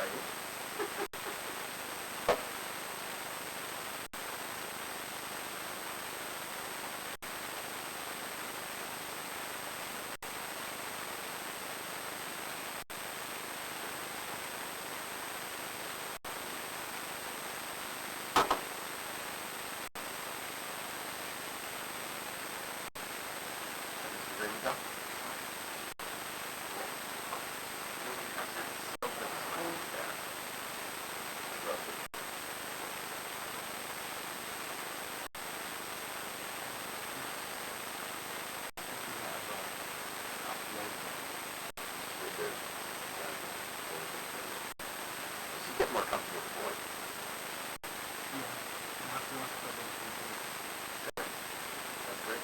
exciting. There we go. Get more comfortable with the board. That's great.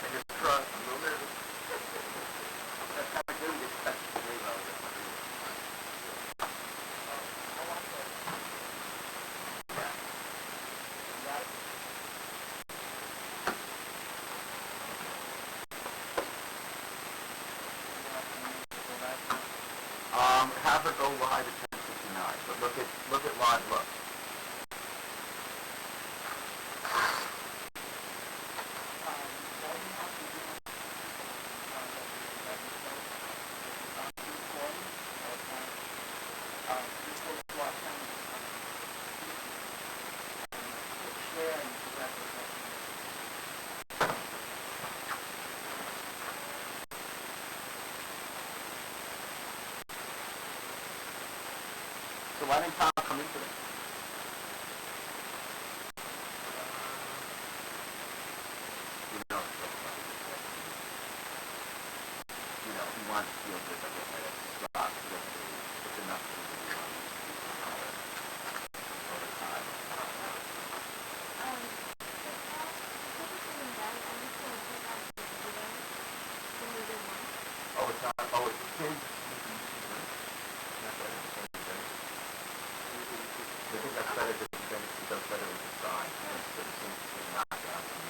Fingers crossed. I'm a little nervous. That's how I do it. That's very well. Have her go live at 10:59, but look at live look. So why didn't Tom come in today? You know, he wants to feel good about it. Stop. It's enough to do over time. Oh, it's not. Oh, it's kids. I think that's better because then he does better with the sign. Instead of saying knockout and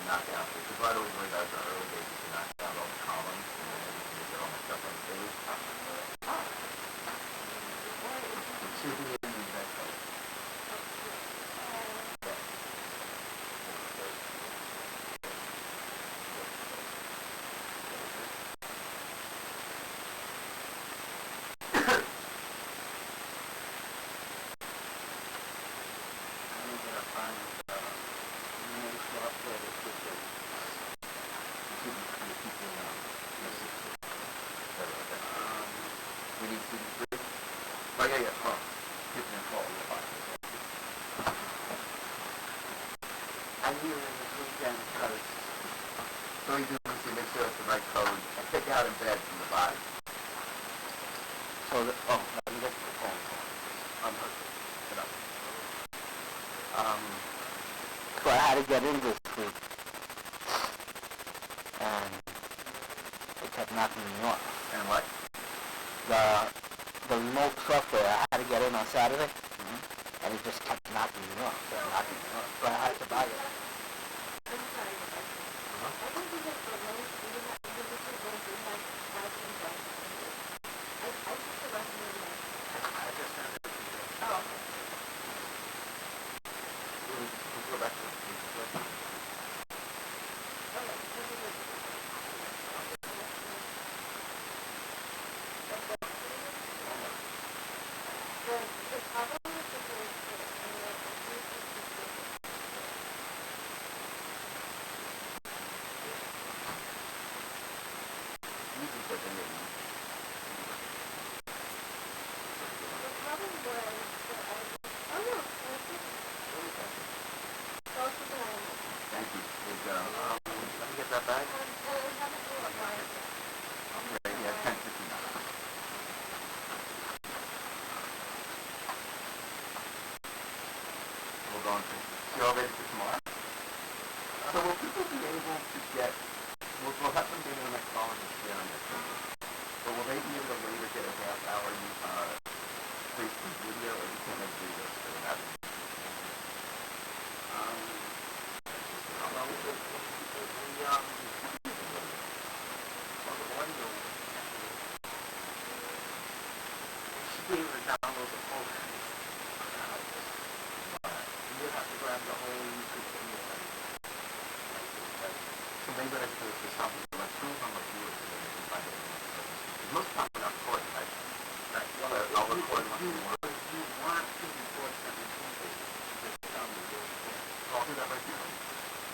knockout. Because right away, right out the early days, you can knock out all the columns and then everything you get all messed up on the page. Two in that color. We need to do oh, yeah. Oh, kitchen and call. I'm here this weekend because so we do is to make sure it's the right code. I pick out in bed from the body. So, let me get to the phone call. So I had to get in this week. And it kept knocking me off. And what? The remote software, I had to get in on Saturday, and it just kept knocking me off, so I had to buy it. I'm sorry. I think we just the lowest, we did not, we just went through like 5 things. I took the rest of the day. I just sent it to you. Oh, okay. We'll go back to it. You all ready for tomorrow? So will people be able to get, we'll have some data on that call and share on their table. But will they be able to later get a half hour Facebook video, or you can't make videos for that? She gave her download the whole thing. You have to grab the whole YouTube video. So maybe that's for something like two of them are viewers so they can find it. Most times we're not recording, right? Right. Well, I'll record once in a while. You want to record something simple, just tell me you'll record. I'll do that right now.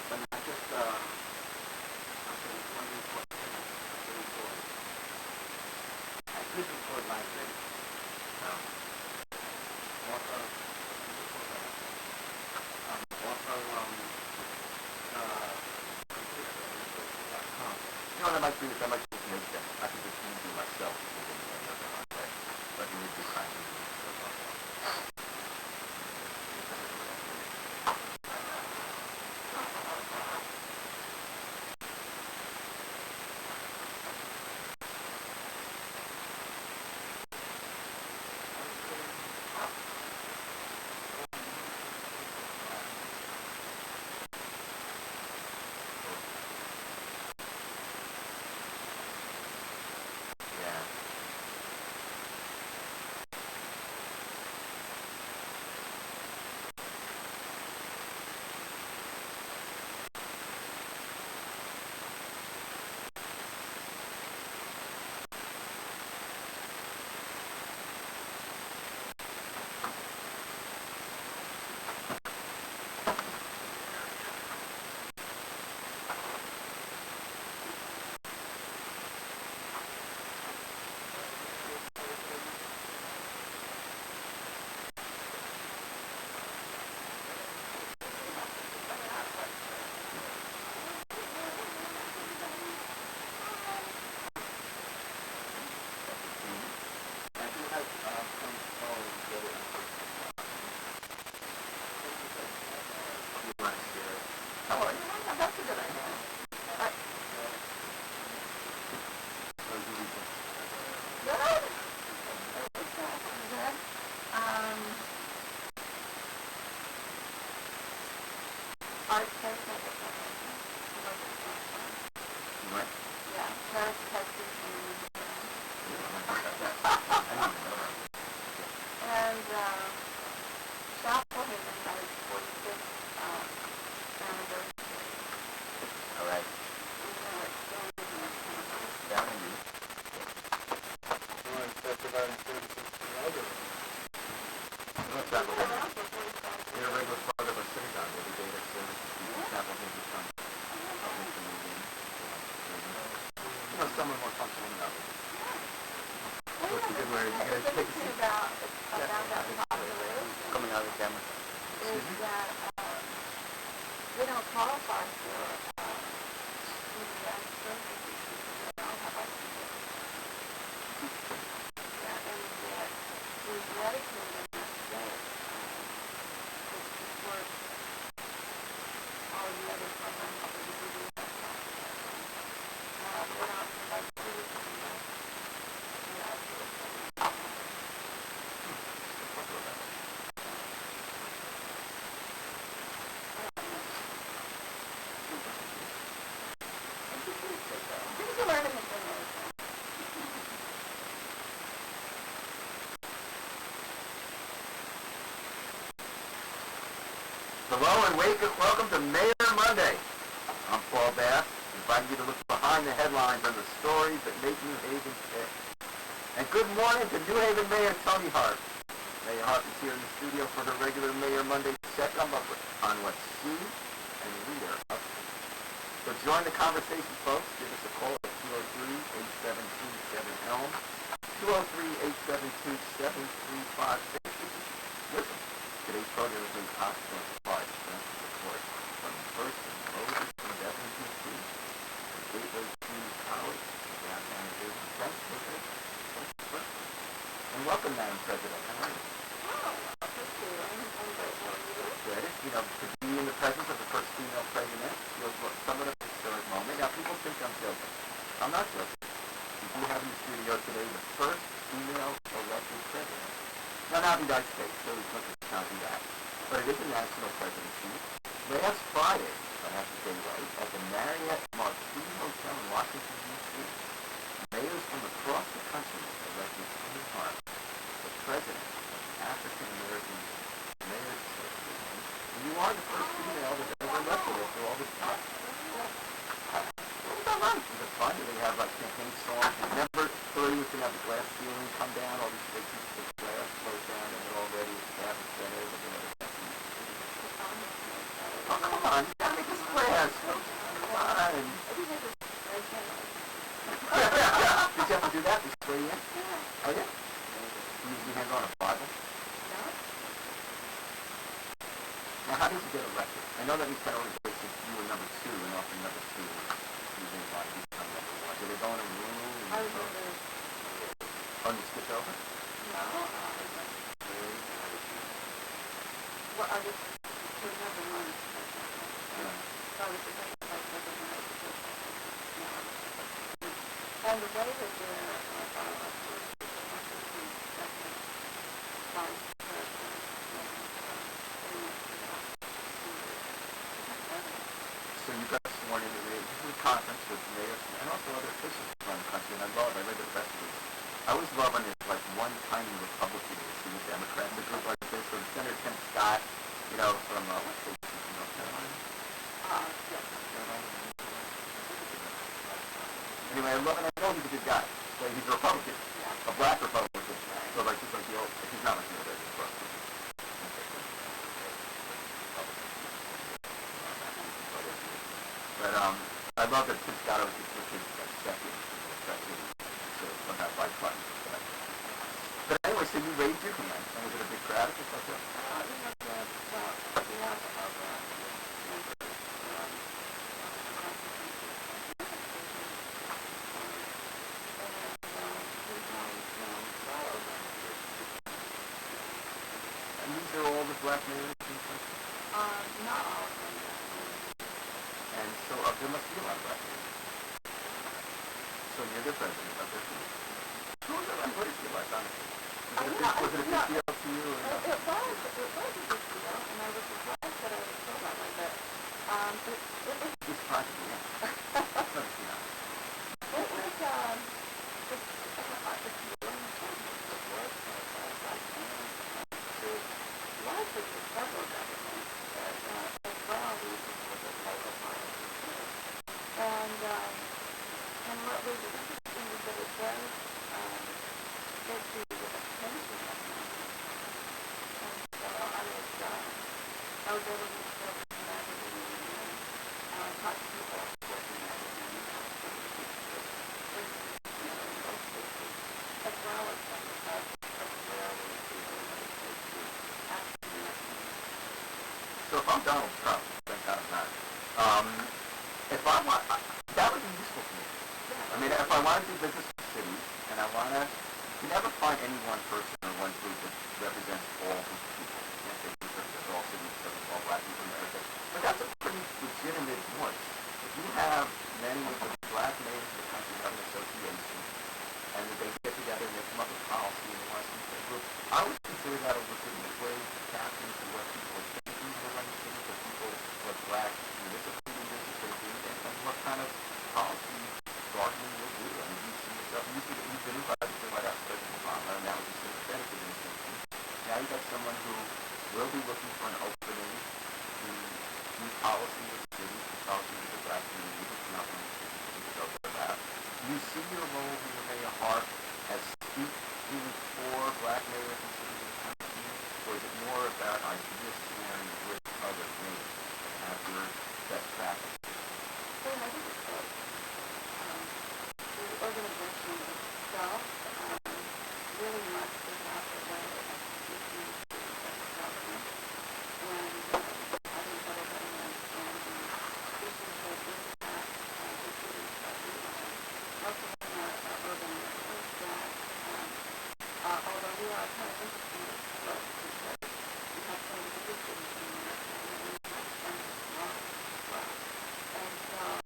But not just, okay, one record, record. I could record like this. No. Also, You know what I might do is I might just make them. I can just do myself. But you need to kind of Art test What? Yeah, first testing and shop for him in like 45th anniversary. All right. Down in you. What's that? You're a regular part of a synagogue every day that services people chapel visits on you know, some are more functional than others. So it's a good way to take a seat. About that popular Coming out of the camera. is that they don't qualify for CBS services. They don't have like yeah, and that we've dedicated this day to support all the other programs that we do that they're not like food and Hello and welcome to Mayor Monday. I'm Paul Bass, inviting you to look behind the headlines on the stories that make New Haven tick. And good morning to New Haven Mayor Tony Hart. Mayor Hart is here in the studio for her regular Mayor Monday check-up on what's she and we are up to. So join the conversation, folks. Give us a call at 203-872-7-ELM, 203-872-7356. Listen, today's program is in possible in part support from First and Moses from Devonton Street, from Gateway Community College, downtown New Haven. Thanks, President. And welcome, Madam President. How are you? Good. You know, to be in the presence of the first female president feels somewhat of a historic moment. Now, people think I'm joking. I'm not joking. We do have in the studio today the first female elected president. Now, United States, so it's not just counting that. But it is a national presidency. Last Friday, if I have to say right, at the Marriott Marquis Hotel in Washington, D.C., mayors from across the country elected Tony Harp, the president of the African American Mayors Association. And you are the first female that's ever elected after all this time. It's fun. It's fun. They have like campaign songs. Remember, Hillary was going to have the glass ceiling come down, all these big pieces of glass float down, and they're already established in it. Oh, come on. You gotta make this glass. Come on. Did you have to do that? You spray in? Oh, yeah? You usually hand on a Bible? Now, how did you get elected? I know that you said only basic, you were number 2, and often number 2 you didn't want to become number 1. Did they go in a room? I was over. Oh, you skipped over? No, well, I was number 1. So I was the second vice president when I was the first vice president. And the way that their bylaws were, second vice president, so you got sworn into the conference with mayors and also other officials around the country, and I read the press release. I always love when it's like one tiny Republican and see the Democrats, a group like this, or Senator Tim Scott, you know, from, what state is he from, North Carolina? Anyway, I love it. I know he's a good guy. Like, he's a Republican, a black Republican. So like, just like the old, he's not like the other Republican. But I love that Tim Scott was his second, so somehow by fun. But anyway, so you raised your hand, and was it a big crowd or something like that? And these are all the black mayors in the country? not all of them. And so there must be a lot of black mayors. So you're the president of this group. What is your life, honestly? Was it a big deal to you? Or not? It was a big deal, and I was surprised that I was told that way, but it was... You surprised me, yeah. Let me see now. It was, it's really important. It was like, largely the federal government, as well, these were the local policies too. And what was interesting is that it does get to the attention of Congress. And so I was able to go to the magazine and talk to people working in magazines, as well as some of the rarely people in other states who actually So if I'm Donald Trump, thank God I'm not, if I want, that would be useful to me. I mean, if I want to do business with cities, and I want to, you never find any one person or one group that represents all groups of people. You can't say this represents all cities, represents all black people in America. But that's a pretty legitimate voice. If you have many of the black mayors of the country have an association, and that they get together and they come up with policy and they want to see their group, I would consider that a legitimate way to tap into what people are thinking around the city, what people, what black municipal leaders are thinking, and what kind of policy bargaining will do. I mean, you see yourself, you've been invited to White House President Obama, and now it's sympathetic administration. Now you've got someone who will be looking for an opening to do policy with cities, to policy with the black community, which is not one of the cities that we talk about. Do you see your role here, Mayor Hart, as speaking for black mayors and cities of the country, or is it more about ideas sharing with other mayors that have your best practice? Well, I think it's both. The organization itself really must be out the way of speaking to the federal government, and I think federal government and the issues that impact the cities that we live in. Most of them are urban areas that, although we are kind of interesting in this book, because we have some of the big cities in America, and we have some of the small as well. And so,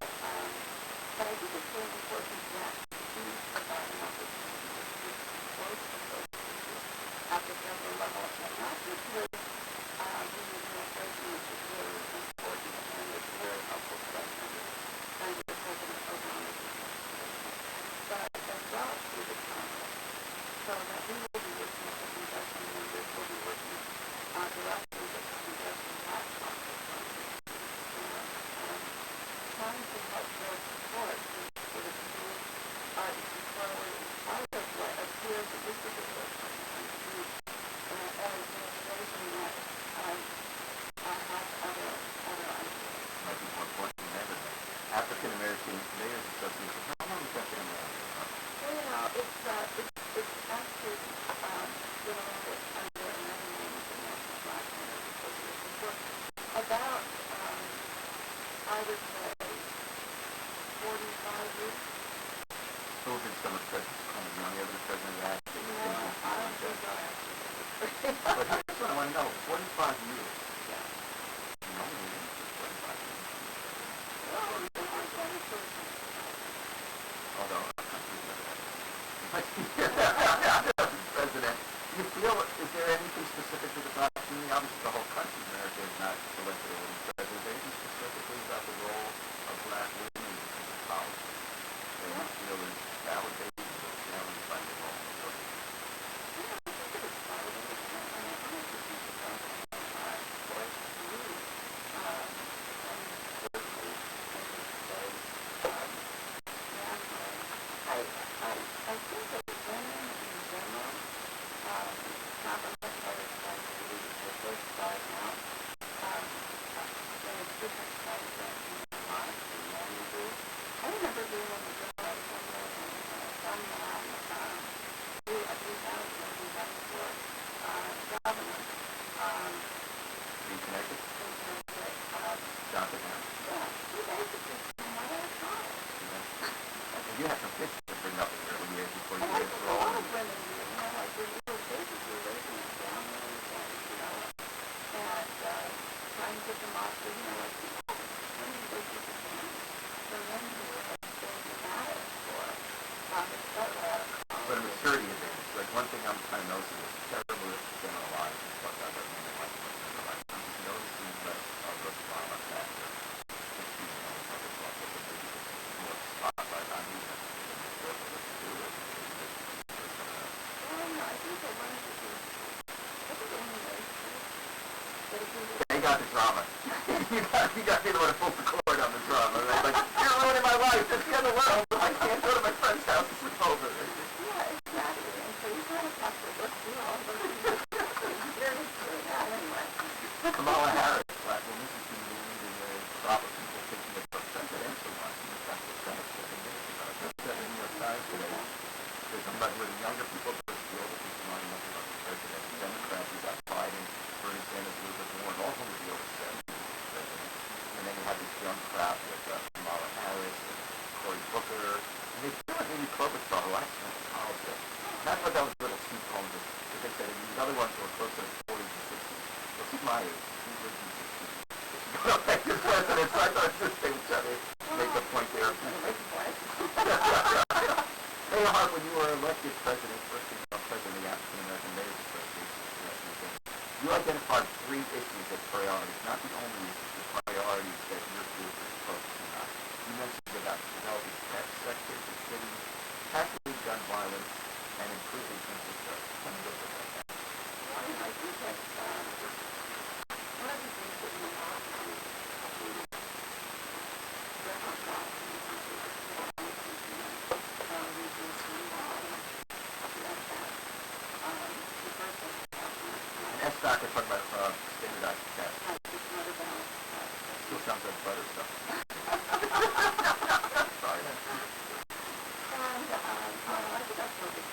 some of the presidents kind of young, ever the president of that. No, I don't think I actually. But here's what I want to know, 45 years. Yeah. You know, maybe for 45 years. Well, it's been like that for Although our country's never had president. Do you feel, is there anything specific to the black community? Obviously the whole country, America, is not selected a woman president. Is there anything specifically about the role of black women in politics that you feel is validated or challenged by the role of women? I think that women in general have a much better chance to be the first start now. There's different presidents in their lives than men do. I remember being in the General Assembly and some man who I believe now is going to be running for governor. In Connecticut? In Connecticut. Jonathan Hahn. Yeah, he basically came right out of college. And you have some pictures to bring up here when you before you And I get think a rolled. lot of women do, you know, like they were basically raising their families and, you know, and trying to get them off to, you know, like, when you go to the family, the men who have been dramatic for they start right out of college. But a maturity advantage. Like one thing I'm kind of noticing is terrible generalizing stuff out there. I like to generalize. I'm just noticing less of the drama factor. Just you know, of the drama, but maybe it's more spotlight on you than what to do with it. Well, no, I think that one of the things, I think in the relationship, that if you They got the drama. you got me to want to pull the cord on the drama. Right? Like, you're ruining my life. It's the other world. I can't go to my friend's house to sleep over. yeah, exactly. And so you kind of have to look through all those experiences for that anyway. Kamala Harris, black woman, she's been named in the crop of people thinking of the presidential one. That's the Senate sitting there. That's the New York Times today. There's a lot with younger people versus the older people lining up about the president. Democrats, you got Biden, Bernie Sanders, Elizabeth Warren, all of them would be over 70 president. And then you have this young crowd with Kamala Harris and Cory Booker. And they feel like Amy Klobuchar, who I spent in college with. And I thought that was a little too cold, because they said these other ones who are closer to 40s and 60s. Well, she's my age. She's lived in 60s. She's going to make this president, so I thought this thing was trying to make a point there. Hey, Hart, when you were elected president, first female president of the African American Mayors Association, you identified 3 issues as priorities, not the only issues, the priorities that your group is focusing on. You mentioned about developing tech sectors in cities, tackling gun violence, and improving infrastructure. Tell me a little bit about that. Well, I think that one of the things that we have to do is recognize And SDOC, we're talking about standardized tests. Still sounds like butter stuff. Sorry. I think that's what it's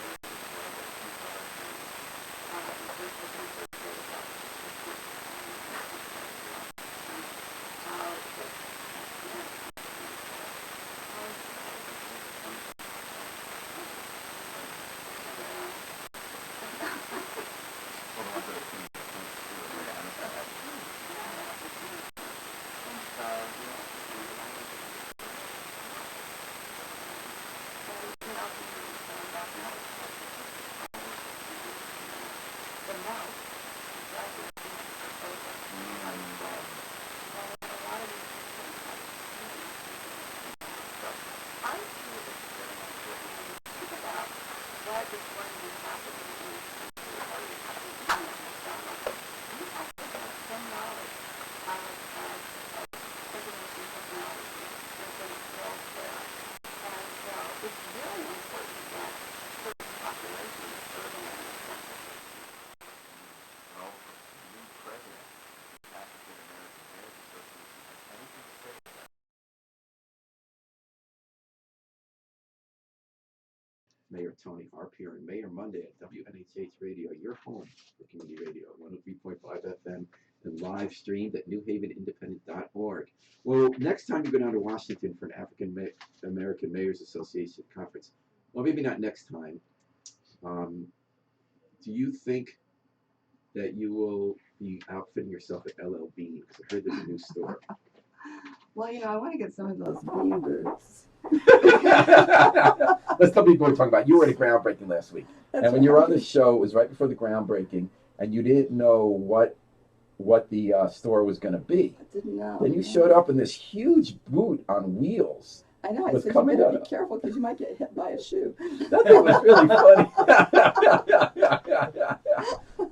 Mayor Tony Harp here on Mayor Monday at WNHH Radio, your home for community radio, 103.5 FM, and live streamed at newhavenindependent.org. Well, next time you go down to Washington for an African American Mayors Association conference, well, maybe not next time. Do you think that you will be outfitting yourself at LL Bean? Because I heard there's a new store. Well, I want to get some of those bean boots. Let's tell people what we're talking about. You were at a groundbreaking last week. That's And when you were on right. the show, it was right before the groundbreaking, and you didn't know what the store was going to be. I didn't know. Then you no. showed up in this huge boot on wheels. I know. I was said, you coming better out be of- careful because you might get hit by a shoe. That thing was really funny.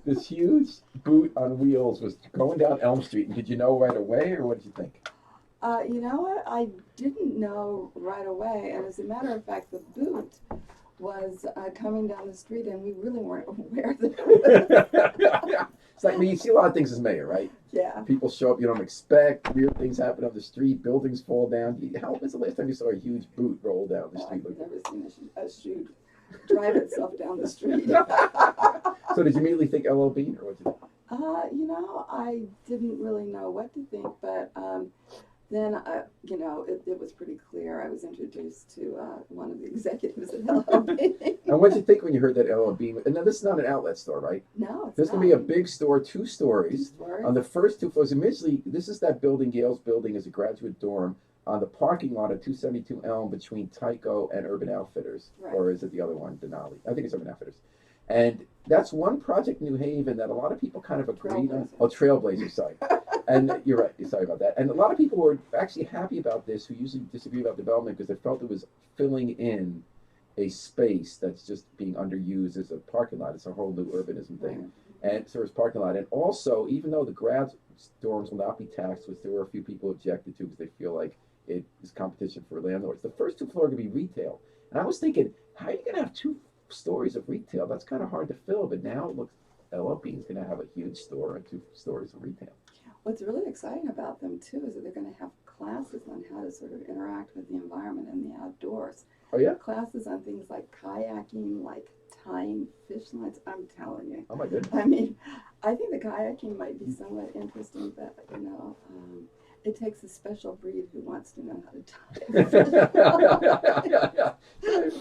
This huge boot on wheels was going down Elm Street. And did you know right away, or what did you think? You know what? I didn't know right away. And as a matter of fact, the boot was coming down the street, and we really weren't aware that It's like, I mean, you see a lot of things as mayor, right? Yeah. People show up you don't expect, weird things happen on the street, buildings fall down. When's the last time you saw a huge boot roll down the street? I've never seen a shoe drive itself down the street. So did you immediately think LL Bean, or what did you think? I didn't really know what to think, but then, it was pretty clear. I was introduced to one of the executives at LLB. And what did you think when you heard that LL Bean? And now this is not an outlet store, right? No, it's This is not. going to be a big store, 2 stories. Story. On the first 2 floors, initially, this is that building, Yale's building, is a graduate dorm on the parking lot of 272 Elm between Tyco and Urban Outfitters. Right. Or is it the other one, Denali? I think it's Urban Outfitters. And that's one project in New Haven that a lot of people kind of agreed on. Trailblazer. Oh, Trailblazer, sorry. And you're right, sorry about that. And a lot of people were actually happy about this who usually disagree about development because they felt it was filling in a space that's just being underused as a parking lot. It's a whole new urbanism thing. And so it's parking lot. And also, even though the grad dorms will not be taxed, which there were a few people who objected to because they feel like it is competition for landlords, the first 2 floors are going to be retail. And I was thinking, how are you going to have 2 stories of retail? That's kind of hard to fill. But now it looks LL Bean's going to have a huge store and 2 stories of retail. What's really exciting about them, too, is that they're going to have classes on how to sort of interact with the environment and the outdoors. Oh, yeah? Classes on things like kayaking, like tying fish lines. I'm telling you. Oh, my goodness. I mean, I think the kayaking might be somewhat interesting, but, it takes a special breed who wants to know how to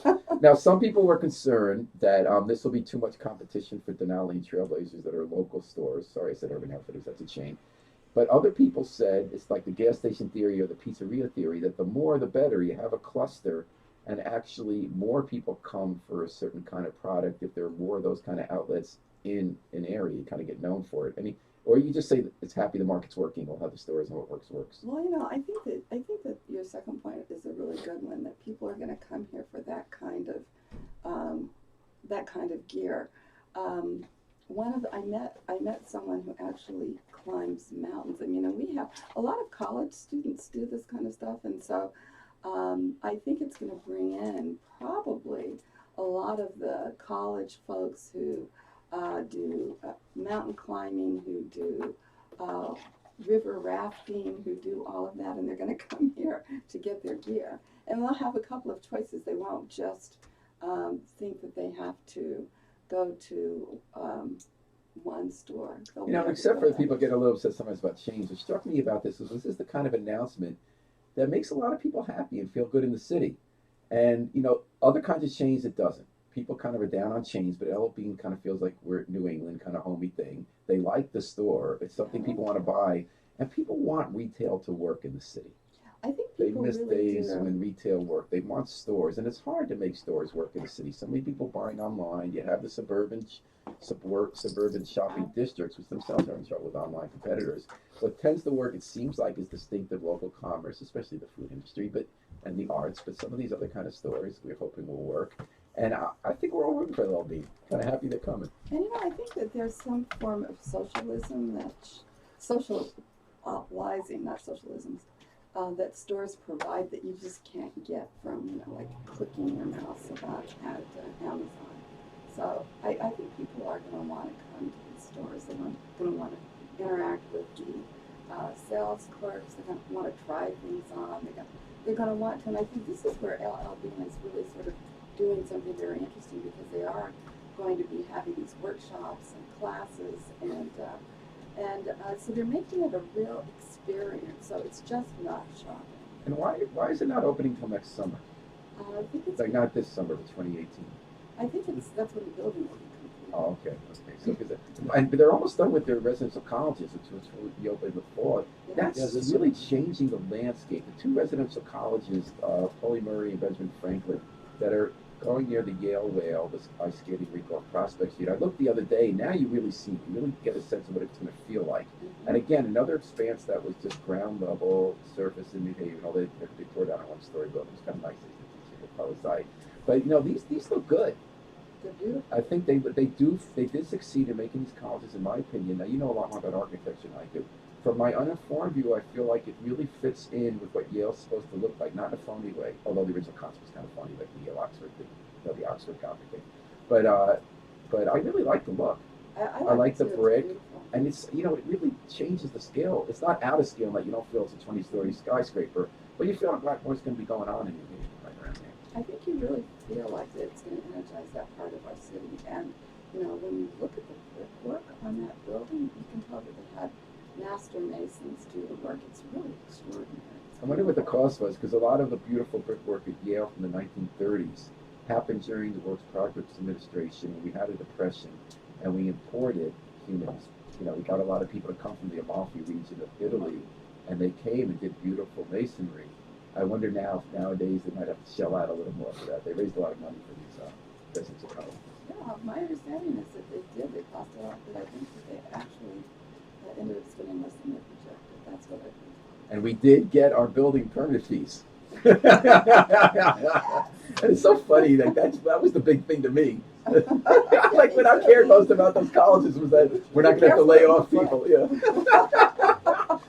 tie. Now, some people were concerned that this will be too much competition for Denali and Trailblazers that are local stores. Sorry, I said Urban Outfitters, that's a chain. But other people said it's like the gas station theory or the pizzeria theory, that the more the better. You have a cluster, and actually more people come for a certain kind of product if there are more of those kind of outlets in an area. You kind of get known for it. Or you just say that it's happy the market's working. We'll have the stores and what works. Well, I think that your second point is a really good one. That people are going to come here for that kind of gear. I met someone who actually climbs mountains. I mean, and we have a lot of college students do this kind of stuff, and so I think it's going to bring in probably a lot of the college folks who do mountain climbing, who do river rafting, who do all of that, and they're going to come here to get their gear. And they'll have a couple of choices. They won't just think that they have to go to one store. They'll be able to Except go for the to people others. get a little upset sometimes about change. What struck me about this is the kind of announcement that makes a lot of people happy and feel good in the city. And, other kinds of change it doesn't. People kind of are down on chains, but LL Bean kind of feels like we're New England, kind of homey thing. They like the store. It's something people want to buy. And people want retail to work in the city. I think They people miss really days do. when retail worked. They want stores, and it's hard to make stores work in the city. So many people buying online. You have the suburban shopping districts, which themselves are in trouble with online competitors. What tends to work, it seems like, is distinctive local commerce, especially the food industry, and the arts. But some of these other kind of stores, we're hoping will work. And I think we're all rooting for LL Bean. Kind of happy they're coming. And I think that there's some form of socialism socializing, not socialism, that stores provide that you just can't get from, like clicking your mouse about at Amazon. So I think people are going to want to come to these stores. They're going to want to interact with the sales clerks. They're going to want to try things on. They're going to want to, and I think this is where LL Bean is really sort of doing something very interesting, because they are going to be having these workshops and classes, and so they're making it a real experience. So it's just not shopping. And why is it not opening till next summer? I think it's, Like not this summer, but 2018. I think that's when the building will be complete. Oh, okay. So, but they're almost done with their residential colleges, which will be open in the fall. That's Yeah, this really changing the landscape. The two residential colleges, Holy Murray and Benjamin Franklin, that are going near the Yale Whale, this ice skating rink off Prospect Street. I looked the other day. Now you really see, you really get a sense of what it's going to feel like. And again, another expanse that was just ground level surface in New Haven. Although they tore down a one-story building, it's kind of nice. They probably side. But these look good. They're beautiful. I think they did succeed in making these colleges, in my opinion. Now you know a lot more about architecture than I do. From my uninformed view, I feel like it really fits in with what Yale's supposed to look like, not in a phony way. Although the original concept was kind of phony, like the Yale Oxford thing, the Oxford Gothic thing. But I really like the look, I like the it too. It's brick. beautiful. and it's it really changes the scale. It's not out of scale that you don't feel it's a 20-story skyscraper, but you feel like Blackmore's going to be going on in New Haven right around there. I think you really feel like it's going to energize that part of our city. And, when you look at the brickwork on that building, you can tell that they had master masons do the work. It's really extraordinary. I wonder what the cost was, because a lot of the beautiful brickwork at Yale from the 1930s happened during the Works Progress Administration. We had a depression, and we imported humans. We got a lot of people to come from the Amalfi region of Italy, and they came and did beautiful masonry. I wonder nowadays they might have to shell out a little more for that. They raised a lot of money for these residential colleges. Yeah, my understanding is that they did. They cost a lot, but I think that they actually ended up spending less than they projected. That's what I think. And we did get our building permit fees. And it's so funny that was the big thing to me. Like what I cared most about those colleges was that we're not going to have to lay off people. Yeah.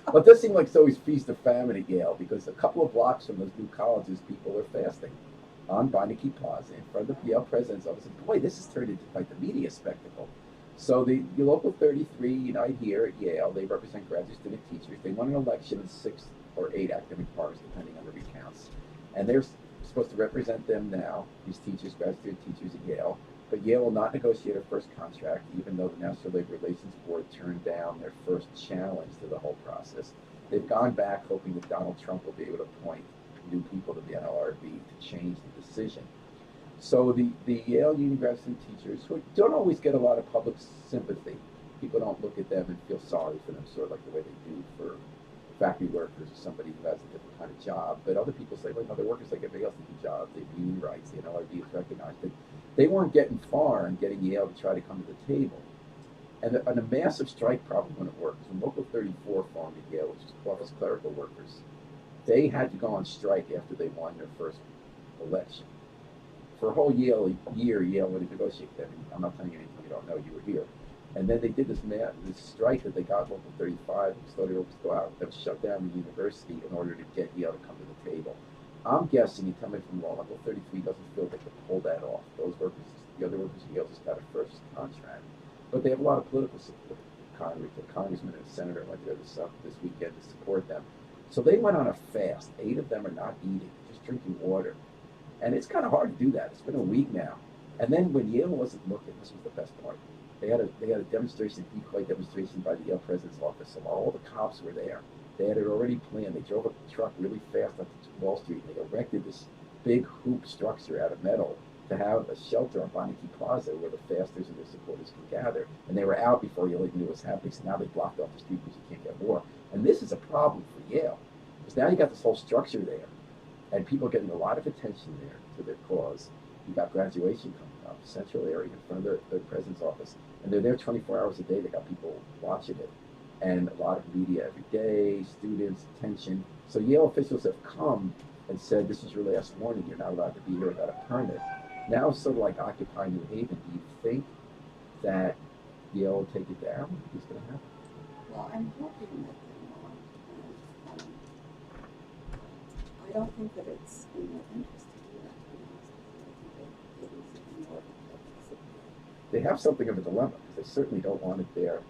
But it does seem like it's always feast or famine at Yale, because a couple of blocks from those new colleges, people are fasting on Beinecke Plaza in front of the Yale president's office. And boy, this has turned into quite the media spectacle. So the Local 33 Unite here at Yale, they represent graduate student teachers. They won an election in 6 or 8 academic parties, depending on the recounts. And they're supposed to represent them now, these teachers, graduate student teachers at Yale. But Yale will not negotiate a first contract, even though the National Labor Relations Board turned down their first challenge to the whole process. They've gone back hoping that Donald Trump will be able to appoint new people to the NLRB to change the decision. So the Yale Union graduate student teachers, who don't always get a lot of public sympathy, people don't look at them and feel sorry for them, sort of like the way they do for factory workers or somebody who has a different kind of job. But other people say, well, they're workers like everybody else that do jobs. They have union rights. The NLRB is recognized. But they weren't getting far in getting Yale to try to come to the table. And a massive strike probably wouldn't work. Because when Local 34 formed at Yale, which is office clerical workers, they had to go on strike after they won their first election. For a whole year, Yale would negotiate them. I'm not telling you anything you don't know. You were here. And then they did this strike that they got Local 35, Custodial workers go out, that shut down the university in order to get Yale to come to the table. I'm guessing, you tell me from law, Local 33 doesn't feel they could pull that off. Those workers, the other workers at Yale just got a first contract. But they have a lot of political support. The congressman and the senator went there this weekend to support them. So they went on a fast. 8 of them are not eating, just drinking water. And it's kind of hard to do that. It's been a week now. And then when Yale wasn't looking, this was the best part. They had a demonstration, a decoy demonstration by the Yale president's office, and all the cops were there. They had it already planned. They drove a truck really fast up to Wall Street, and they erected this big hoop structure out of metal to have a shelter on Beinecke Plaza where the fasters and their supporters can gather. And they were out before Yale even knew what was happening, so now they blocked off the street because you can't get more. And this is a problem for Yale, because now you got this whole structure there, and people are getting a lot of attention there to their cause. You got graduation coming up, central area in front of the president's office, and they're there 24 hours a day. They got people watching it, and a lot of media every day, students, attention. So Yale officials have come and said, this is your last warning. You're not allowed to be here without a permit. Now it's sort of like Occupy New Haven. Do you think that Yale will take it down? What's going to happen? Well, I'm hoping that they won't. And, I don't think that it's in their interest to do that, to be honest with you. I think they lose even more than public. They have something of a dilemma, because they certainly don't want it there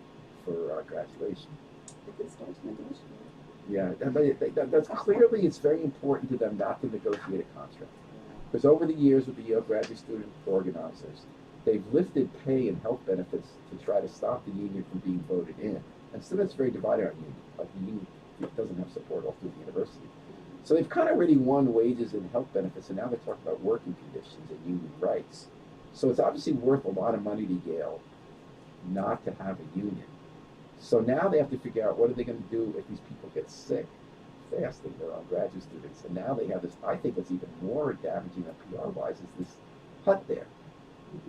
for graduation. They could start to negotiate. Yeah, that's clearly, it's very important to them not to negotiate a contract. Because over the years with the Yale graduate student organizers, they've lifted pay and health benefits to try to stop the union from being voted in. And students are very divided on union. Like the union doesn't have support all through the university. So they've kind of already won wages and health benefits, and now they're talking about working conditions and union rights. So it's obviously worth a lot of money to Yale not to have a union. So now they have to figure out what are they going to do if these people get sick fasting, their own graduate students. And now they have this, I think what's even more damaging than PR-wise is this hut there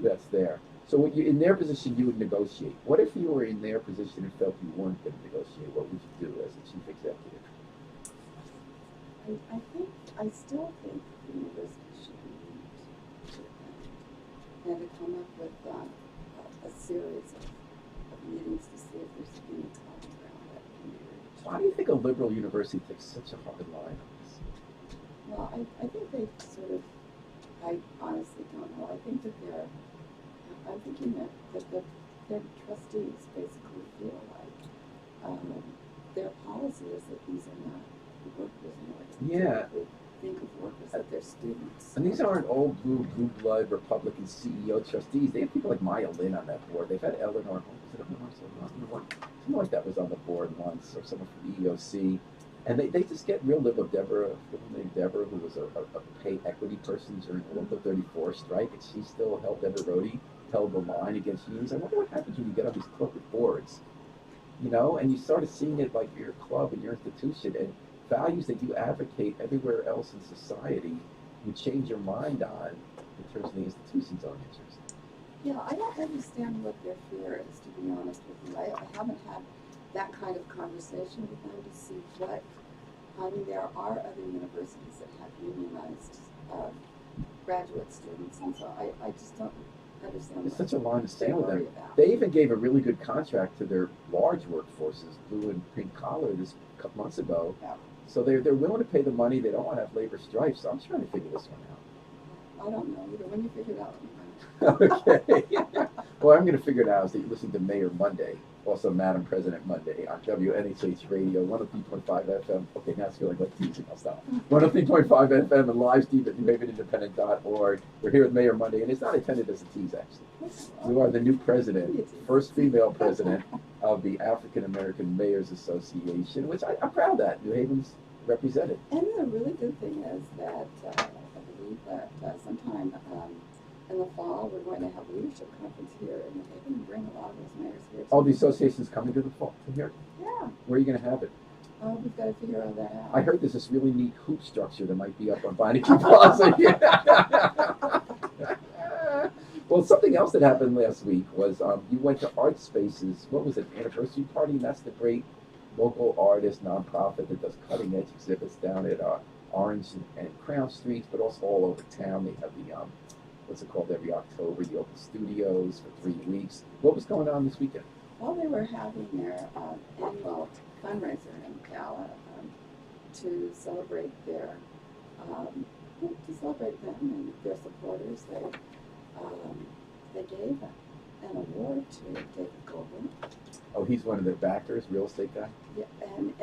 that's there. So when you, in their position, you would negotiate. What if you were in their position and felt you weren't going to negotiate? What would you do as the chief executive? I still think the university should meet and to come up with a series of meetings to see if there's any common ground that can be reached. Why do you think a liberal university takes such a hard line on this? Well, I think they sort of, I honestly don't know. I think that I'm thinking that their trustees basically feel like their policy is that these are not workers in order Yeah. to think of workers as their students. And these aren't old blue blood Republican CEO trustees. They have people like Maya Lin on that board. They've had Eleanor, someone like that was on the board once, or someone from the EOC. And they just get real liberal. Deborah, who was a pay equity person during the Local 34 strike, and she still held Deborah Rhodey, held the line against unions. I wonder what happens when you get on these corporate boards, you know, and you started seeing it like your club and your institution, and values that you advocate everywhere else in society, you change your mind on in terms of the institution's own interest. Yeah, I don't understand what their fear is, to be honest with you. I haven't had that kind of conversation with them to see what, I mean, there are other universities that have unionized graduate students, and so I just don't understand It's what such a line to they stand with worry them. about. They even gave a really good contract to their large workforces, blue and pink collar, this couple months ago. Yeah. So they're willing to pay the money. They don't want to have labor strife. So I'm trying to figure this one out. I don't know either. When you figure it out, let me know. Okay. Well, I'm going to figure it out as you listen to Mayor Monday, also Madam President Monday on WNHH Radio, 103.5 FM. Okay, now it's feeling like teasing. I'll stop. 103.5 FM and live stream at NewHavenIndependent.org. We're here with Mayor Monday, and it's not intended as a tease, actually. You are the new president, first female president of the African American Mayors Association, which I'm proud of that. New Haven's represented. And the really good thing is that I believe that sometime in the fall we're going to have a leadership conference here in New Haven and bring a lot of those mayors here. Oh, the association's coming to the fall to here. Yeah. Where are you going to have it? We've got to figure all that out. I heard there's this really neat hoop structure that might be up on Beinecke Plaza. Well, something else that happened last week was you went to Art Spaces. What was it? Anniversary party. And that's the great local artist nonprofit that does cutting edge exhibits down at Orange and Crown Streets, but also all over town. They have the what's it called every October? The open studios for 3 weeks. What was going on this weekend? Well, they were having their annual fundraiser and gala to celebrate them and their supporters. They gave an award to David Goldman. Oh, he's one of their backers, real estate guy. Yeah, and a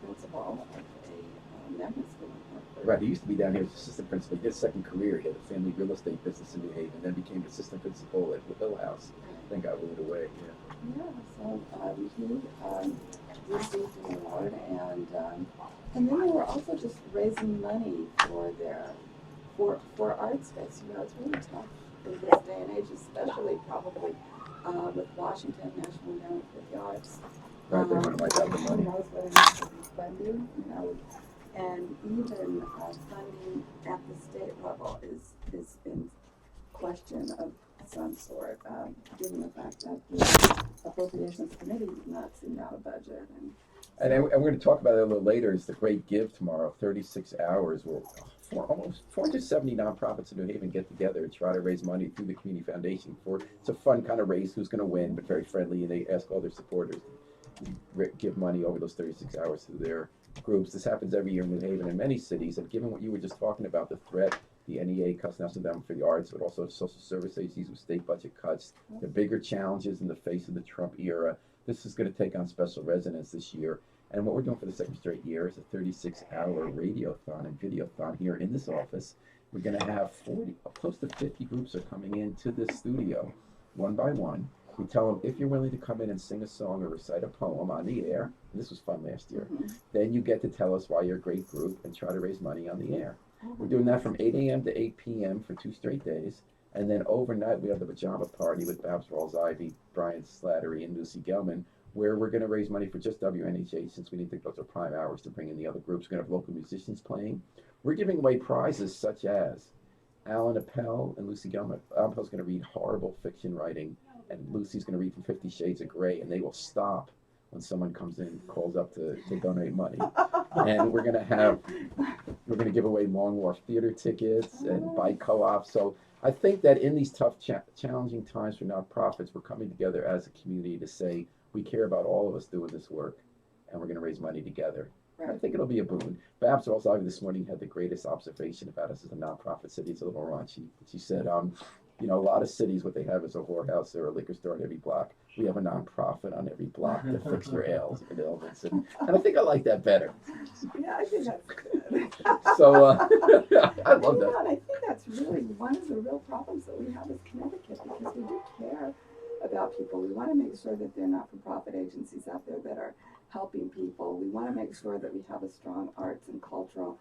principal of a magnet school in Hartford. Right, he used to be down here as assistant principal. He did a second career. He had a family real estate business in New Haven, then became assistant principal at the Hill House. Then got moved away. Yeah. Yeah, so he received an award, and then they were also just raising money for for art space. You know, it's really tough in this day and age, especially probably with Washington National Endowment for the Arts. Right, they want to write out the money. Who knows whether it needs to be funded, you know, and even funding at the state level is in question of some sort, given the fact that the Appropriations Committee did not send out a budget. And we're going to talk about it a little later. It's the Great Give tomorrow, 36 hours. Almost 470 nonprofits in New Haven get together and try to raise money through the Community Foundation. It's a fun kind of race, who's going to win, but very friendly, and they ask all their supporters to give money over those 36 hours to their groups. This happens every year in New Haven and many cities, and given what you were just talking about, the threat, the NEA cuts National Endowment for the Arts, but also social service agencies with state budget cuts, the bigger challenges in the face of the Trump era, this is going to take on special resonance this year. And what we're doing for the second straight year is a 36-hour radiothon and videothon here in this office. We're going to have close to 50 groups are coming into this studio, one by one, We tell them, if you're willing to come in and sing a song or recite a poem on the air, and this was fun last year, then you get to tell us why you're a great group and try to raise money on the air. We're doing that from 8 a.m. to 8 p.m. for 2 straight days. And then overnight, we have the pajama party with Babs Rawls-Ivy, Brian Slattery, and Lucy Gelman, where we're going to raise money for just WNHH, since we need to go to prime hours to bring in the other groups. We're going to have local musicians playing. We're giving away prizes such as Alan Appel and Lucy Gelman. Alan Appel's going to read horrible fiction writing, and Lucy's going to read from 50 Shades of Grey, and they will stop when someone comes in, calls up to donate money. And we're going to give away Long Wharf Theater tickets and bike co-ops. So I think that in these tough, challenging times for nonprofits, we're coming together as a community to say we care about all of us doing this work, and we're going to raise money together. I think it'll be a boon. Babs Rawls-Ivy this morning had the greatest observation about us as a nonprofit city. It's a little raunchy. She said, you know, a lot of cities, what they have is a whorehouse or a liquor store on every block. We have a nonprofit on every block to fix your ailments. And I think I like that better. Yeah, I think that's good. So I love And, that. and I think that's really one of the real problems that we have as Connecticut, because we do care about people. We want to make sure that there are not-for-profit agencies out there that are helping people. We want to make sure that we have a strong arts and cultural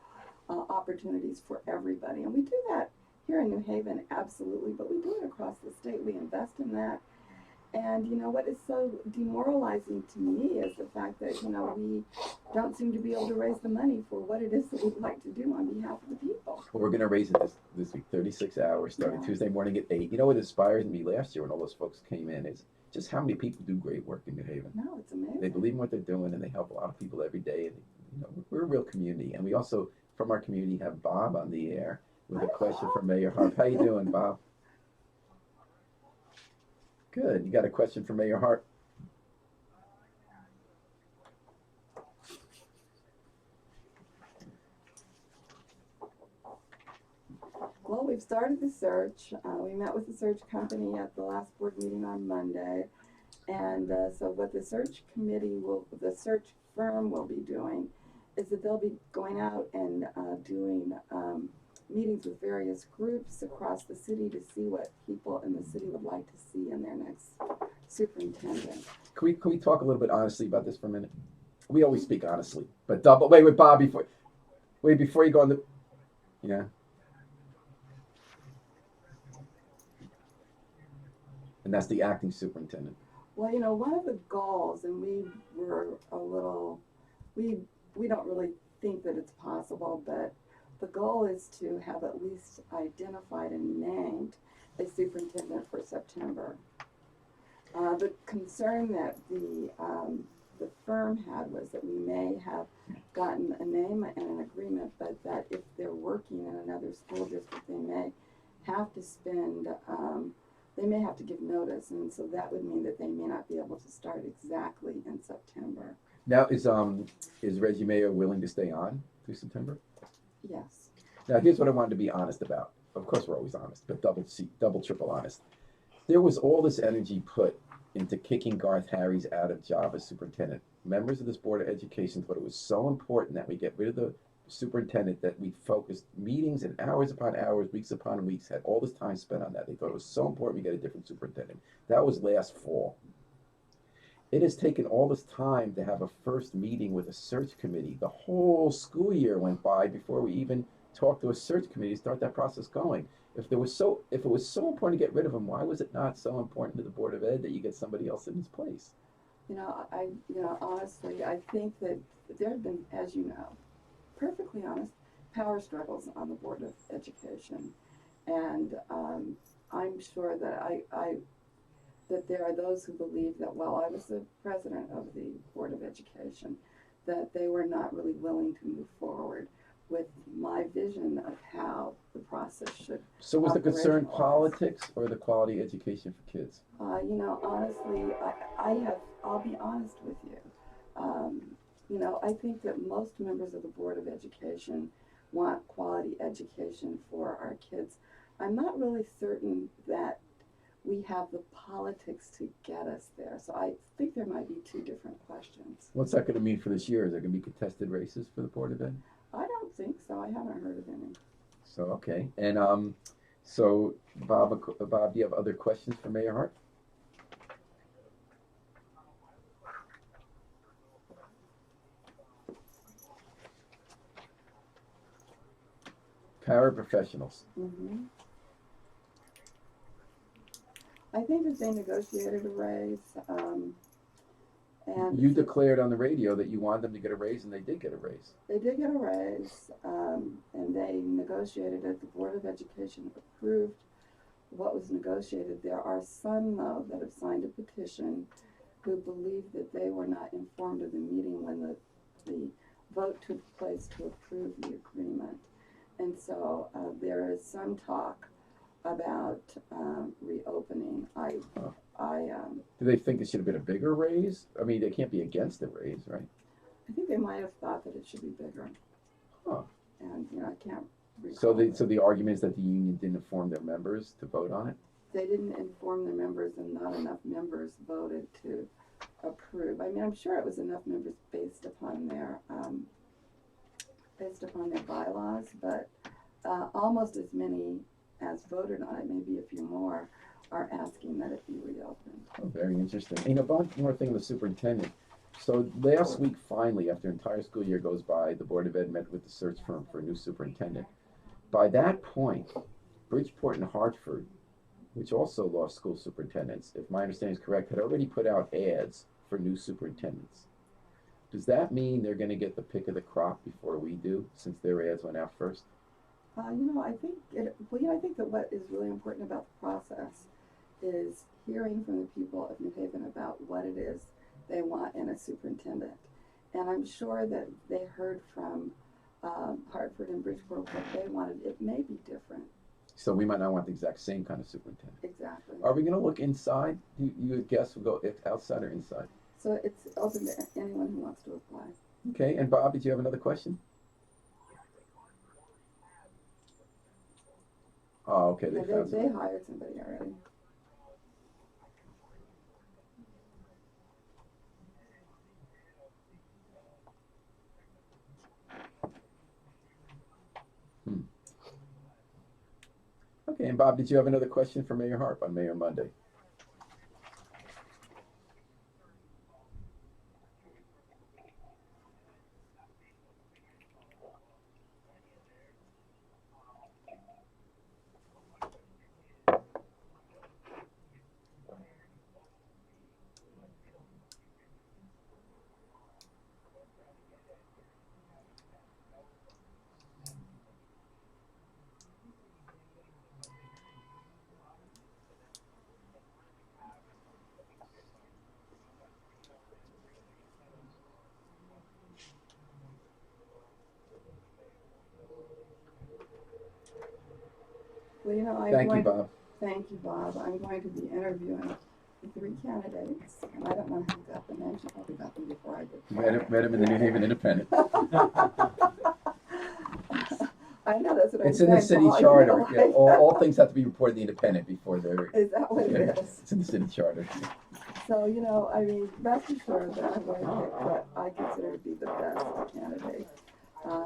opportunities for everybody. And we do that here in New Haven, absolutely, but we do it across the state. We invest in that. And, you know, what is so demoralizing to me is the fact that, you know, we don't seem to be able to raise the money for what it is that we'd like to do on behalf of the people. Well, we're going to raise it this week, 36 hours, starting Tuesday morning at 8. You know what inspires me last year when all those folks came in is just how many people do great work in New Haven. No, it's amazing. They believe in what they're doing, and they help a lot of people every day. And, you know, we're a real community. And we also, from our community, have Bob on the air with a question for Mayor Harp. How you doing, Bob? Good. You got a question for Mayor Hart? Well, we've started the search. We met with the search company at the last board meeting on Monday. And so what the search firm will be doing is that they'll be going out and doing meetings with various groups across the city to see what people in the city would like to see in their next superintendent. Can we talk a little bit honestly about this for a minute? We always speak honestly, but wait, Bob, before you go on the, yeah. And that's the acting superintendent. Well, you know, one of the goals, and we were a little, we don't really think that it's possible, but the goal is to have at least identified and named a superintendent for September. The concern that the firm had was that we may have gotten a name and an agreement, but that if they're working in another school district, they may have to spend, they may have to give notice, and so that would mean that they may not be able to start exactly in September. Now, is Reggie Mayer willing to stay on through September? Yes. Now, here's what I wanted to be honest about. Of course, we're always honest, but double, triple honest. There was all this energy put into kicking Garth Harries out of job as superintendent. Members of this Board of Education thought it was so important that we get rid of the superintendent that we focused meetings and hours upon hours, weeks upon weeks, had all this time spent on that. They thought it was so important we get a different superintendent. That was last fall. It has taken all this time to have a first meeting with a search committee. The whole school year went by before we even talked to a search committee to start that process going. If it was so important to get rid of him, why was it not so important to the Board of Ed that you get somebody else in his place? You know, honestly, I think that there have been, as you know, perfectly honest, power struggles on the Board of Education, and I'm sure that that there are those who believe that while I was the president of the Board of Education, that they were not really willing to move forward with my vision of how the process should. So was the concern operationalize. Politics or the quality education for kids? You know, honestly, I'll be honest with you. You know, I think that most members of the Board of Education want quality education for our kids. I'm not really certain that we have the politics to get us there. So I think there might be two different questions. What's that going to mean for this year? Is there going to be contested races for the Board of Ed? I don't think so. I haven't heard of any. So, okay. And so, Bob, do you have other questions for Mayor Hart? Paraprofessionals. Mm-hmm. I think that they negotiated a raise, and You declared on the radio that you wanted them to get a raise, and they did get a raise. they did get a raise, and they negotiated it. The Board of Education approved what was negotiated. There are some, though, that have signed a petition who believe that they were not informed of the meeting when the vote took place to approve the agreement. And so there is some talk about reopening. Do they think it should have been a bigger raise? I mean, they can't be against the raise, right? I think they might have thought that it should be bigger. Huh. And, I can't recall. So the argument is that the union didn't inform their members to vote on it? They didn't inform their members, and not enough members voted to approve. I mean, I'm sure it was enough members based upon their bylaws, but almost as many as voted on it, maybe a few more, are asking that it be reopened. Oh, very interesting. One more thing with the superintendent. So last week, finally, after an entire school year goes by, the Board of Ed met with the search firm for a new superintendent. By that point, Bridgeport and Hartford, which also lost school superintendents, if my understanding is correct, had already put out ads for new superintendents. Does that mean they're going to get the pick of the crop before we do, since their ads went out first? I think that what is really important about the process is hearing from the people of New Haven about what it is they want in a superintendent. And I'm sure that they heard from Hartford and Bridgeport what they wanted. It may be different. So we might not want the exact same kind of superintendent. Exactly. Are we going to look inside? You would guess we'll go outside or inside? So it's open to anyone who wants to apply. Okay, and Bob, did you have another question? Oh, okay, Yeah, they found they somebody. hired somebody already. Okay, and Bob, did you have another question for Mayor Harp on Mayor Monday? Well, Thank you, Bob. Thank you, Bob. I'm going to be interviewing the 3 candidates, and I don't know who got them in. She probably got them before I did. Read him in the New Haven Independent. I know, that's what It's I'm in the saying, city Paul, charter. you know, Yeah, all things have to be reported in the Independent before they're. Is that what it Yeah, is? it's in the city charter. So, rest assured that I'm going to pick what I consider to be the best candidate.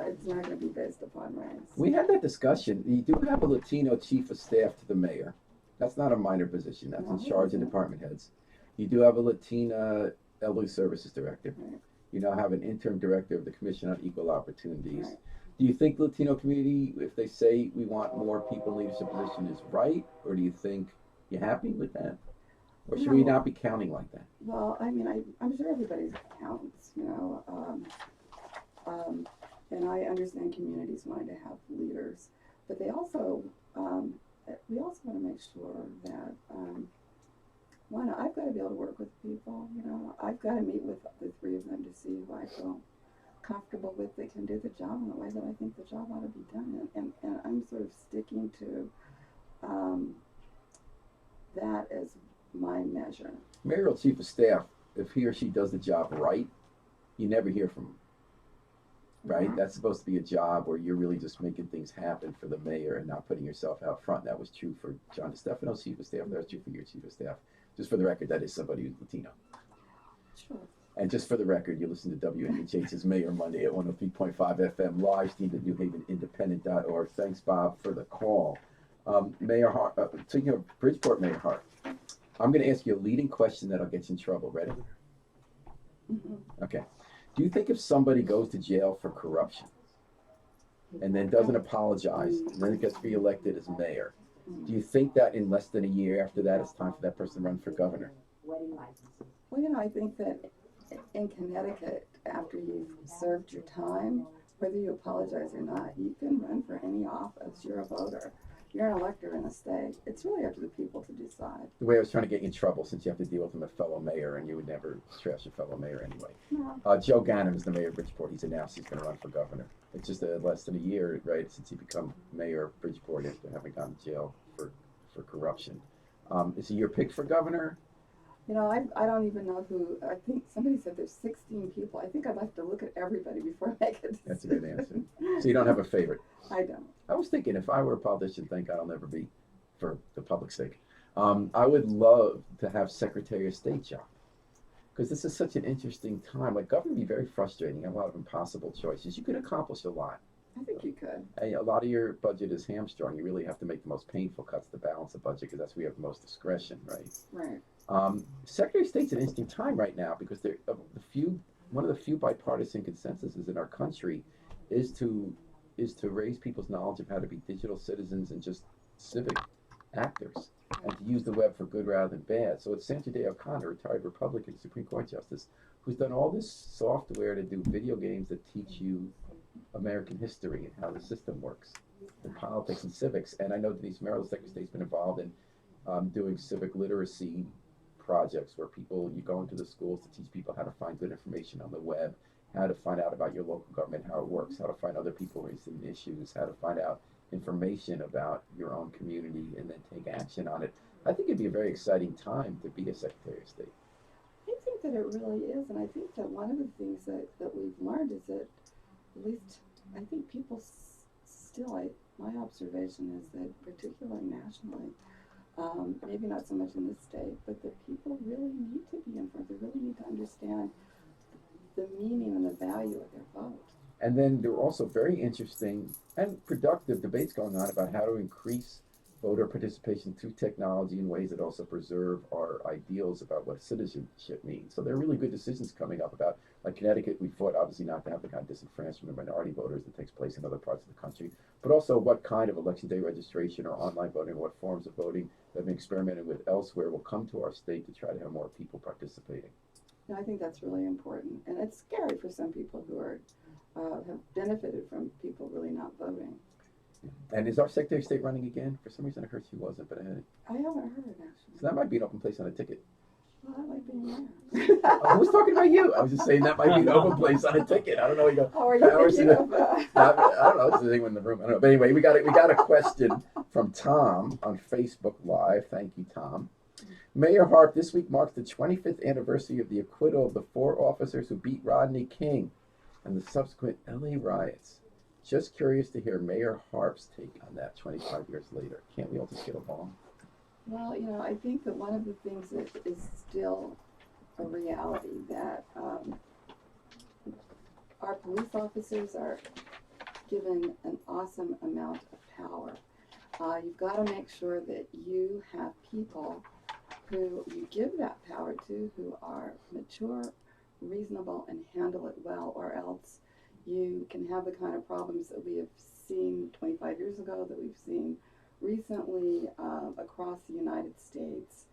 It's not going to be based upon race. We had that discussion. You do have a Latino chief of staff to the mayor. That's not a minor position. That's in No, charge of it's not. department heads. You do have a Latina elderly services director. Right. You now have an interim director of the Commission on Equal Opportunities. Right. Do you think the Latino community, if they say we want more people in leadership position, is right? Or do you think you're happy with that? Or should we No. not be counting like that? Well, I'm sure everybody counts, and I understand communities wanting to have leaders, but they also, we also want to make sure that, one, I've got to be able to work with people, I've got to meet with the 3 of them to see who I feel comfortable with that can do the job in the way that I think the job ought to be done, and I'm sort of sticking to that as my measure. Mayoral chief of staff, if he or she does the job right, you never hear from him. Right? Mhm. That's supposed to be a job where you're really just making things happen for the mayor and not putting yourself out front. That was true for John DeStefano's chief of staff. That was true for your chief of staff. Just for the record, that is somebody who's Latino. Sure. And just for the record, you listen to WNHH's Mayor Monday at 103.5 FM, live streamed at newhavenindependent.org. Thanks, Bob, for the call. Mayor Hart, speaking of Bridgeport Mayor Hart, I'm going to ask you a leading question that'll get you in trouble. Ready? Mhm. Okay. Do you think if somebody goes to jail for corruption, and then doesn't apologize, and then gets reelected as mayor. Do you think that in less than a year after that, it's time for that person to run for governor? Well, I think that in Connecticut, after you've served your time, whether you apologize or not, you can run for any office. You're a voter. You're an elector in the state. It's really up to the people to decide. The way I was trying to get you in trouble, since you have to deal with him, a fellow mayor, and you would never trash your fellow mayor anyway. No. Joe Ganim is the mayor of Bridgeport. He's announced he's going to run for governor. It's just less than a year, right, since he become mayor of Bridgeport after having gone to jail for corruption. Is he your pick for governor? I don't even know who. I think somebody said there's 16 people. I think I'd have to look at everybody before I make a decision. That's a good answer. So you don't have a favorite? I don't. I was thinking if I were a politician, thank God I'll never be, for the public's sake. I would love to have Secretary of State job, because this is such an interesting time. Like, government can be very frustrating. You have a lot of impossible choices. You could accomplish a lot. I think you could. And a lot of your budget is hamstrung. You really have to make the most painful cuts to balance the budget, because that's where you have the most discretion, right? Right. Secretary of State's an interesting time right now, because one of the few bipartisan consensuses in our country is to raise people's knowledge of how to be digital citizens and just civic actors, and to use the web for good rather than bad. So it's Sandra Day O'Connor, retired Republican Supreme Court Justice, who's done all this software to do video games that teach you American history and how the system works, and politics and civics. And I know Denise Merrill, the Secretary of State's been involved in doing civic literacy projects where you go into the schools to teach people how to find good information on the web, how to find out about your local government, how it works, how to find other people raising issues, how to find out information about your own community and then take action on it. I think it'd be a very exciting time to be a Secretary of State. I think that it really is, and I think that one of the things that we've learned is that, at least I think people still, my observation is that particularly nationally, maybe not so much in this state, but that people really need to be informed. They really need to understand the meaning and the value of their vote. And then there were also very interesting and productive debates going on about how to increase voter participation through technology in ways that also preserve our ideals about what citizenship means. So there are really good decisions coming up about, like Connecticut, we fought obviously not to have the kind of disenfranchisement of minority voters that takes place in other parts of the country, but also what kind of election day registration or online voting, what forms of voting that have been experimented with elsewhere will come to our state to try to have more people participating. I think that's really important, and it's scary for some people who have benefited from people really not voting. And is our Secretary of State running again? For some reason I heard she wasn't, but I haven't heard it actually. so that might be an open place on a ticket. Well, that might be in there. I was talking about you. I was just saying that might be an open place on a ticket. I don't know. You go. How are you thinking of I don't know. It's the thing in the room. I don't know. But anyway, we got a question from Tom on Facebook Live. Thank you, Tom. Mayor Harp, this week marks the 25th anniversary of the acquittal of the 4 officers who beat Rodney King and the subsequent LA riots. Just curious to hear Mayor Harp's take on that 25 years later. Can't we all just get along? Well, I think that one of the things that is still a reality that our police officers are given an awesome amount of power. You've got to make sure that you have people who you give that power to who are mature, reasonable, and handle it well, or else you can have the kind of problems that we have seen 25 years ago, that we've seen recently across the United States.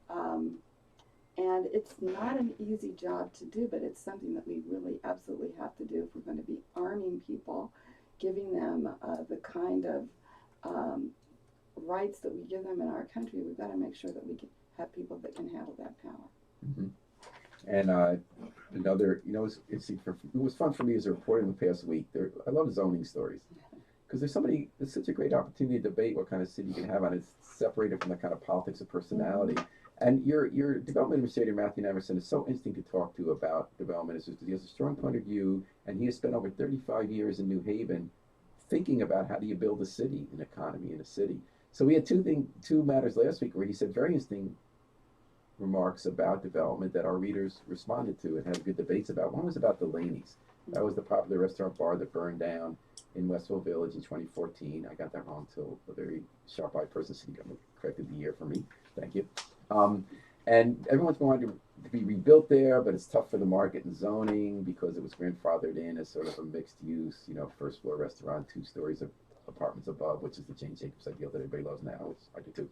And it's not an easy job to do, but it's something that we really absolutely have to do if we're going to be arming people, giving them the kind of rights that we give them in our country. We've got to make sure that we can have people that can handle that power. Mm-hmm. And another, it was fun for me as a reporter in the past week. I love zoning stories, because there's such a great opportunity to debate what kind of city you can have on it. It's separated from the kind of politics of personality. And your development administrator, Matthew Emerson, is so interesting to talk to about development, because he has a strong point of view, and he has spent over 35 years in New Haven thinking about how do you build a city, an economy in a city. So we had two matters last week where he said very interesting remarks about development that our readers responded to and had good debates about. One was about Delaney's. That was the popular restaurant bar that burned down in Westville Village in 2014. I got that wrong till a very sharp-eyed person corrected the year for me. Thank you. And everyone's going to be rebuilt there, but it's tough for the market and zoning because it was grandfathered in as sort of a mixed use, first floor restaurant, 2 stories of apartments above, which is the Jane Jacobs ideal that everybody loves now, which I do too.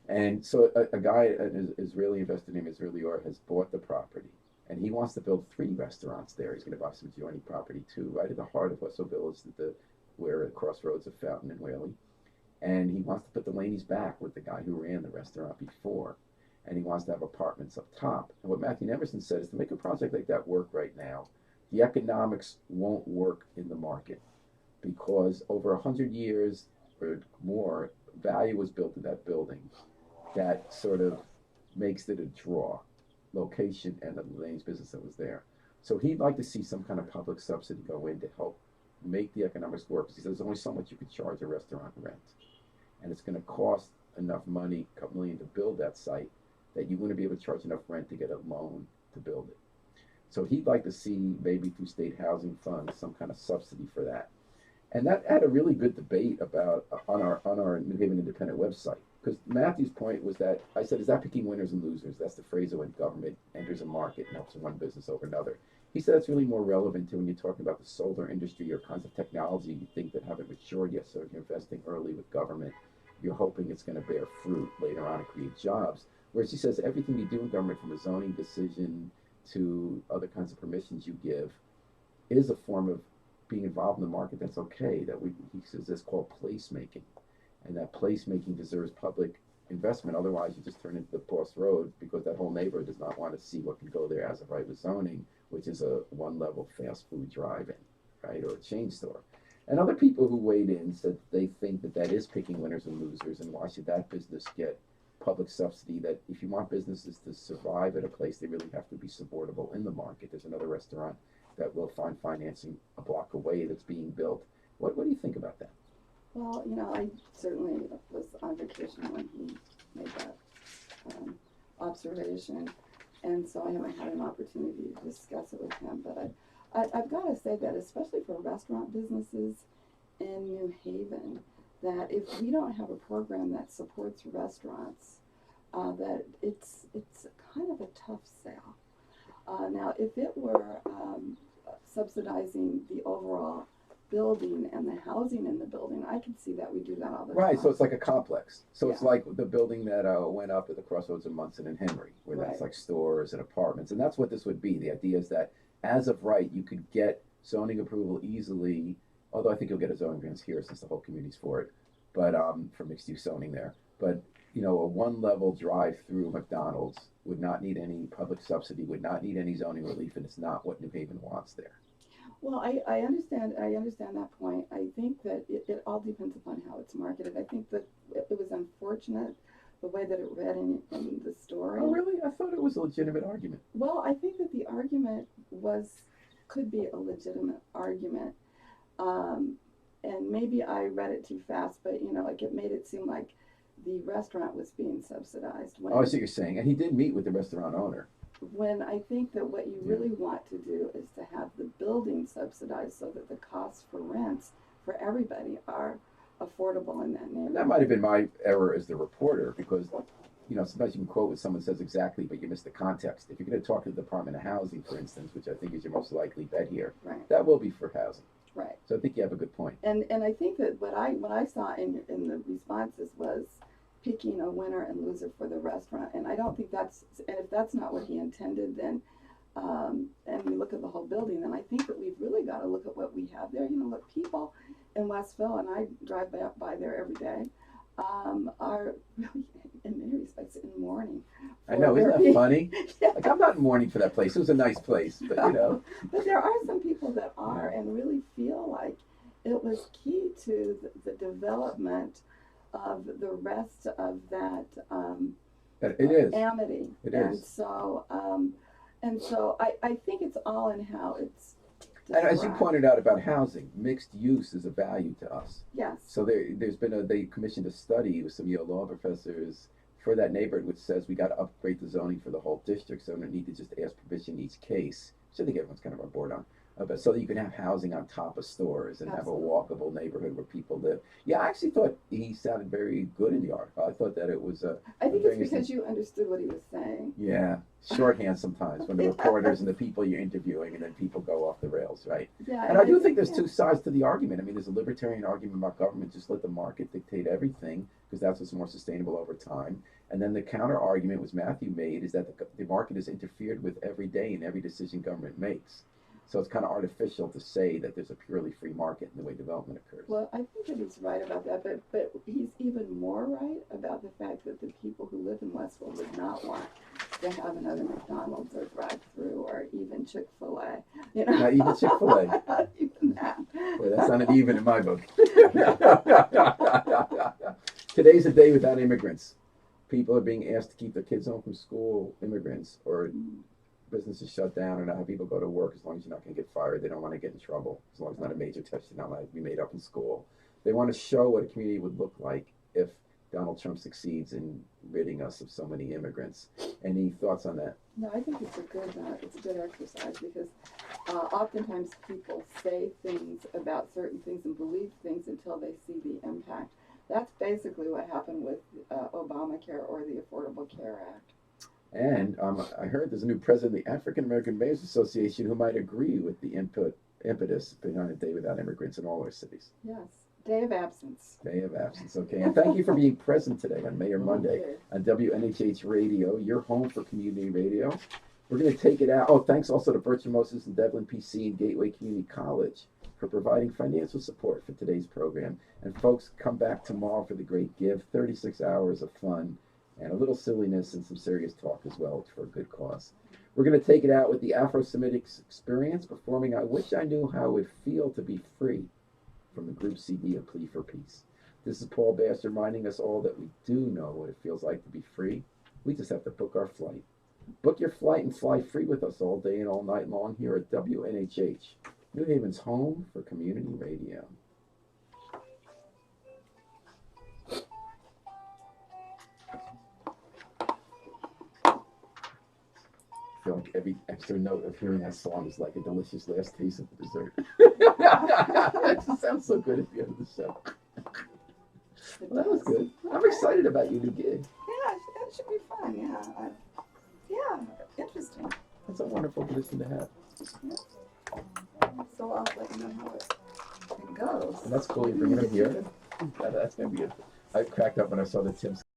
And so a guy, an Israeli investor named Israeli Or, has bought the property, and he wants to build 3 restaurants there. He's going to buy some adjoining property too, right at the heart of Westfield Village, where at crossroads of Fountain and Whaley. And he wants to put the Laney's back with the guy who ran the restaurant before. And he wants to have apartments up top. And what Matthew Nemerson said is to make a project like that work right now, the economics won't work in the market because over 100 years or more, value was built in that building that sort of makes it a draw, location and the Laney's business that was there. So he'd like to see some kind of public subsidy go in to help make the economics work. Because he says there's only so much you could charge a restaurant rent. And it's going to cost enough money, a couple million, to build that site that you wouldn't be able to charge enough rent to get a loan to build it. So he'd like to see, maybe through state housing funds, some kind of subsidy for that. And that had a really good debate about on our New Haven Independent website. Because Matthew's point was that, I said, is that picking winners and losers? That's the phrase of when government enters a market and helps one business over another. He said it's really more relevant to when you're talking about the solar industry or kinds of technology you think that haven't matured yet. So if you're investing early with government, you're hoping it's going to bear fruit later on and create jobs. Whereas he says everything you do in government, from a zoning decision to other kinds of permissions you give, is a form of being involved in the market that's okay. He says it's called placemaking. And that placemaking deserves public investment. Otherwise, you just turn into the Post Road because that whole neighborhood does not want to see what can go there as of right with zoning, which is a one-level fast food drive-in, right, or a chain store. And other people who weighed in said they think that is picking winners and losers, and why should that business get public subsidy? That if you want businesses to survive at a place, they really have to be supportable in the market. There's another restaurant that will find financing a block away that's being built. What do you think about that? Well, I certainly was on vacation when he made that observation, and so I haven't had an opportunity to discuss it with him. But I've got to say that, especially for restaurant businesses in New Haven, that if we don't have a program that supports restaurants, that it's kind of a tough sell. Now, if it were subsidizing the overall building and the housing in the building, I could see that we do that all the time. Right, so it's like a complex. So it's Yeah. like the building that went up at the crossroads of Munson and Henry, where that's Right. like stores and apartments. And that's what this would be. The idea is that as of right, you could get zoning approval easily, although I think you'll get a zoning variance here since the whole community's for it, but for mixed use zoning there. But a one-level drive-through McDonald's would not need any public subsidy, would not need any zoning relief, and it's not what New Haven wants there. Well, I understand that point. I think that it all depends upon how it's marketed. I think that it was unfortunate the way that it read in the story. Oh, really? I thought it was a legitimate argument. Well, I think that the argument could be a legitimate argument. And maybe I read it too fast, but it made it seem like the restaurant was being subsidized. Oh, I see what you're saying. And he did meet with the restaurant owner. When I think that what you really want to do is to have the building subsidized so that the costs for rents for everybody are affordable in that neighborhood. That might have been my error as the reporter, because sometimes you can quote what someone says exactly, but you miss the context. If you're going to talk to the Department of Housing, for instance, which I think is your most likely bet here, Right. that will be for housing. Right. So I think you have a good point. And I think that what I saw in the responses was picking a winner and loser for the restaurant, and I don't think and if that's not what he intended, then and we look at the whole building, then I think that we've really got to look at what we have there. Look, people in Westville, and I drive by there every day, are really in many respects in mourning. I know, isn't that funny? Yeah. Like, I'm not in mourning for that place. It was a nice place, but But there are some people that are and really feel like it was key to the development of the rest of that it is. amity. It and is. So I think it's all in how it's And as you described. pointed out about housing, mixed use is a value to us. Yes. So they commissioned a study with some Yale law professors for that neighborhood, which says we got to upgrade the zoning for the whole district, so we don't need to just ask permission in each case, which I think everyone's kind of on board on. But so that you can have housing on top of stores and Absolutely. have a walkable neighborhood where people live. Yeah, I actually thought he sounded very good in the article. I thought that it was I think very it's because you understood what he was saying. yeah, shorthand sometimes when the reporters and the people you're interviewing and then people go off the rails, right? Yeah, And I do think there's yeah. two sides to the argument. I mean, there's a libertarian argument about government, just let the market dictate everything because that's what's more sustainable over time. And then the counter argument, which Matthew made, is that the market is interfered with every day in every decision government makes. So it's kind of artificial to say that there's a purely free market in the way development occurs. Well, I think that he's right about that, but he's even more right about the fact that the people who live in Westville would not want to have another McDonald's or drive-through or even Chick-fil-A. You know? Not even Chick-fil-A. Not even that. Boy, that's not an even in my book. Today's a day without immigrants. People are being asked to keep their kids home from school, immigrants, or businesses shut down or not have people go to work as long as you're not going to get fired. They don't want to get in trouble as long as it's not a major touchdown not allowed to be made up in school. They want to show what a community would look like if Donald Trump succeeds in ridding us of so many immigrants. Any thoughts on that? No, I think it's a good exercise because oftentimes people say things about certain things and believe things until they see the impact. That's basically what happened with Obamacare or the Affordable Care Act. And I heard there's a new president of the African American Mayors Association who might agree with the impetus behind a day without immigrants in all our cities. Yes, day of absence. Day of absence, okay. And thank you for being present today on Mayor Monday on WNHH Radio, your home for community radio. We're going to take it out. Oh, thanks also to Bertram Moses and Devlin PC and Gateway Community College for providing financial support for today's program. And folks, come back tomorrow for the great give, 36 hours of fun and a little silliness and some serious talk as well for a good cause. We're going to take it out with the Afro-Semitic Experience performing I Wish I Knew How It Would Feel to Be Free from the group CD A Plea for Peace. This is Paul Bass reminding us all that we do know what it feels like to be free. We just have to book our flight. Book your flight and fly free with us all day and all night long here at WNHH, New Haven's home for community radio. I feel like every extra note of hearing that song is like a delicious last taste of the dessert. It just sounds so good at the end of the show. Well, that was good. I'm excited about your new gig. Yeah, it should be fun. Yeah, yeah, interesting. That's a wonderful position to have. So I'll let you know how it goes. And that's cool. You're bringing him here. That's going to be it. I cracked up when I saw the Tim